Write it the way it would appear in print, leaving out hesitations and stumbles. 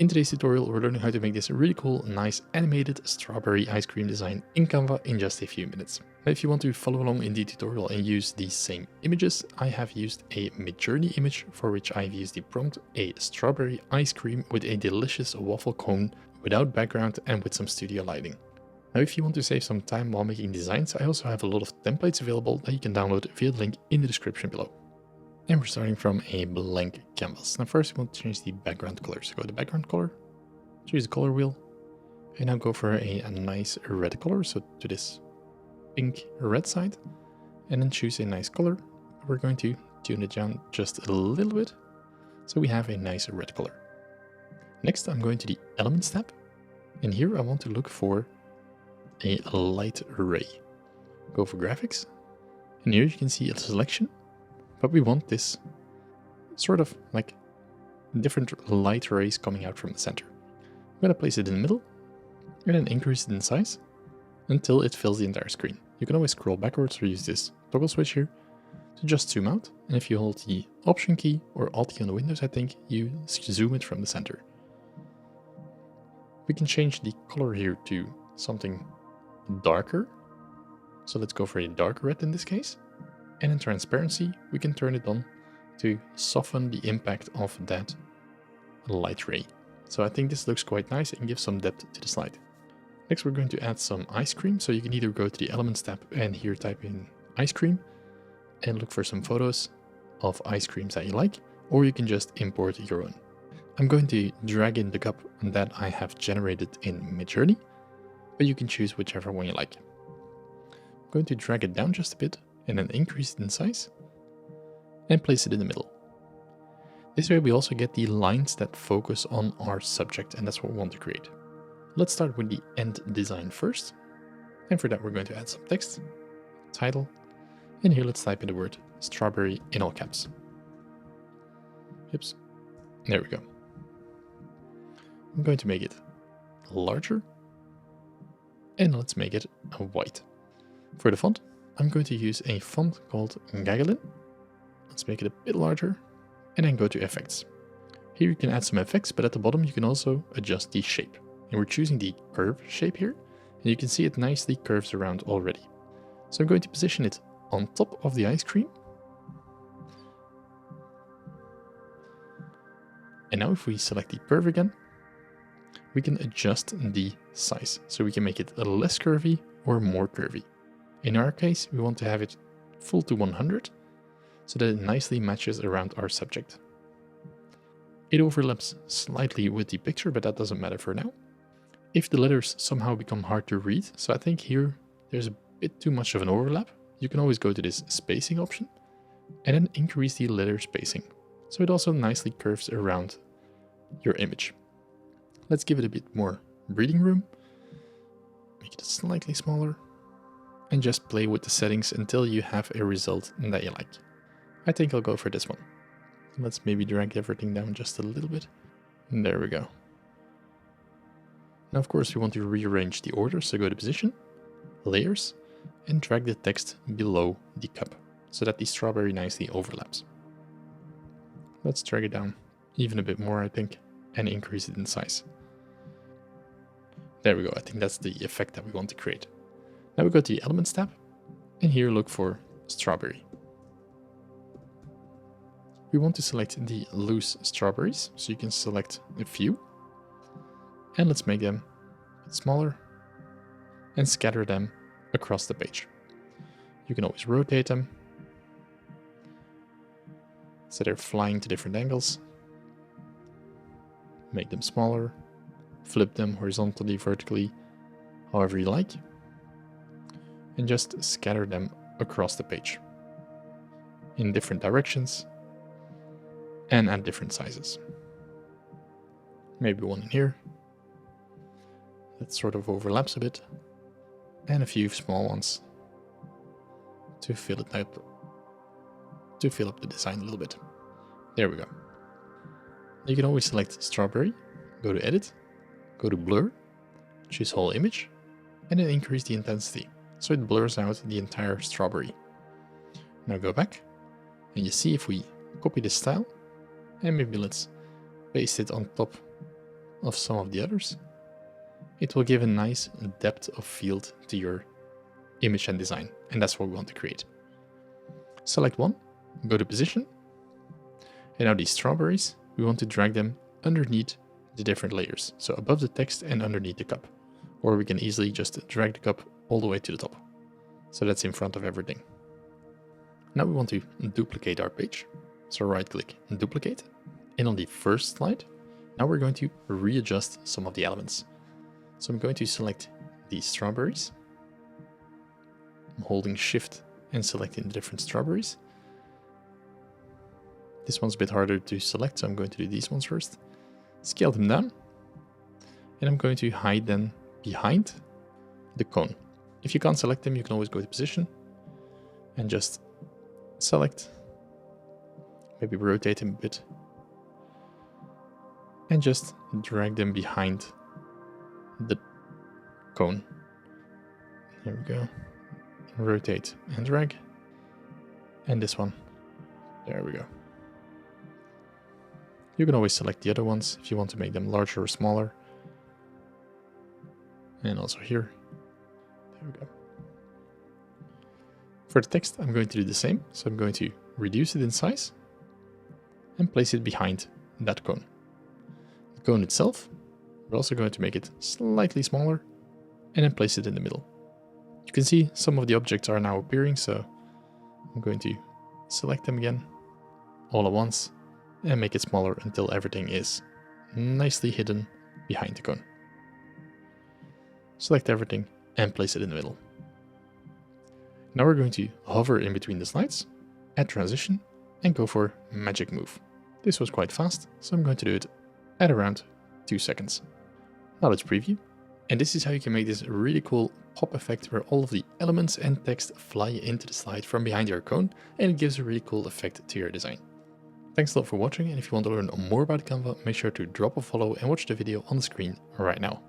In today's tutorial, we're learning how to make this really cool, nice animated strawberry ice cream design in Canva in just a few minutes. Now, if you want to follow along in the tutorial and use these same images, I have used a Midjourney image for which I've used the prompt a strawberry ice cream with a delicious waffle cone without background and with some studio lighting. Now, if you want to save some time while making designs, I also have a lot of templates available that you can download via the link in the description below. And we're starting from a blank canvas. Now first we want to change the background color. So go to background color, choose the color wheel, and now go for a nice red color. So to this pink red side, and then choose a nice color. We're going to tune it down just a little bit, so we have a nice red color. Next I'm going to the Elements tab, and here I want to look for a light ray. Go for graphics, and here you can see a selection. But we want this sort of like different light rays coming out from the center. I'm going to place it in the middle and then increase it in size until it fills the entire screen. You can always scroll backwards or use this toggle switch here to just zoom out. And if you hold the Option key or Alt key on the Windows, I think you zoom it from the center. We can change the color here to something darker. So let's go for a dark red in this case. And in transparency, we can turn it on to soften the impact of that light ray. So I think this looks quite nice and gives some depth to the slide. Next, we're going to add some ice cream. So you can either go to the Elements tab and here type in ice cream and look for some photos of ice creams that you like, or you can just import your own. I'm going to drag in the cup that I have generated in Midjourney, but you can choose whichever one you like. I'm going to drag it down just a bit and then increase it in size and place it in the middle. This way we also get the lines that focus on our subject, and that's what we want to create. Let's start with the end design first, and for that we're going to add some text, title, and here let's type in the word strawberry in all caps. Oops, there we go. I'm going to make it larger and let's make it white. For the font, I'm going to use a font called Gaggelin. Let's make it a bit larger and then go to effects. Here you can add some effects, but at the bottom you can also adjust the shape. And we're choosing the curve shape here, and you can see it nicely curves around already. So I'm going to position it on top of the ice cream. And now if we select the curve again, we can adjust the size. So we can make it a less curvy or more curvy. In our case, we want to have it full to 100, so that it nicely matches around our subject. It overlaps slightly with the picture, but that doesn't matter for now. If the letters somehow become hard to read, so I think here there's a bit too much of an overlap, you can always go to this spacing option and then increase the letter spacing, so it also nicely curves around your image. Let's give it a bit more breathing room, make it slightly smaller, and just play with the settings until you have a result that you like. I think I'll go for this one. Let's maybe drag everything down just a little bit. And there we go. Now of course we want to rearrange the order, so go to Position, Layers, and drag the text below the cup, so that the strawberry nicely overlaps. Let's drag it down even a bit more, I think, and increase it in size. There we go, I think that's the effect that we want to create. Now we go to the Elements tab, and here look for strawberry. We want to select the loose strawberries, so you can select a few. And let's make them a bit smaller and scatter them across the page. You can always rotate them, so they're flying to different angles. Make them smaller, flip them horizontally, vertically, however you like. And just scatter them across the page in different directions and at different sizes. Maybe one in here that sort of overlaps a bit, and a few small ones to fill it up, to fill up the design a little bit. There we go. You can always select strawberry, go to Edit, go to Blur, choose Whole Image, and then increase the intensity, so it blurs out the entire strawberry. Now go back, and you see if we copy this style, and maybe let's paste it on top of some of the others, it will give a nice depth of field to your image and design, and that's what we want to create. Select one, go to position, and now these strawberries, we want to drag them underneath the different layers, so above the text and underneath the cup. Or we can easily just drag the cup all the way to the top. So that's in front of everything. Now we want to duplicate our page. So right click and duplicate. And on the first slide, now we're going to readjust some of the elements. So I'm going to select these strawberries. I'm holding shift and selecting the different strawberries. This one's a bit harder to select, so I'm going to do these ones first. Scale them down. And I'm going to hide them behind the cone. If you can't select them, you can always go to position and just select, maybe rotate them a bit, and just drag them behind the cone. There we go. Rotate and drag. And this one. There we go. You can always select the other ones if you want to make them larger or smaller. And also here. There we go. For the text, I'm going to do the same. So I'm going to reduce it in size and place it behind that cone. The cone itself, we're also going to make it slightly smaller and then place it in the middle. You can see some of the objects are now appearing, so I'm going to select them again all at once and make it smaller until everything is nicely hidden behind the cone. Select everything and place it in the middle. Now we're going to hover in between the slides, add transition, and go for magic move. This was quite fast, so I'm going to do it at around 2 seconds. Now let's preview. And this is how you can make this really cool pop effect where all of the elements and text fly into the slide from behind your cone, and it gives a really cool effect to your design. Thanks a lot for watching, and if you want to learn more about Canva, make sure to drop a follow and watch the video on the screen right now.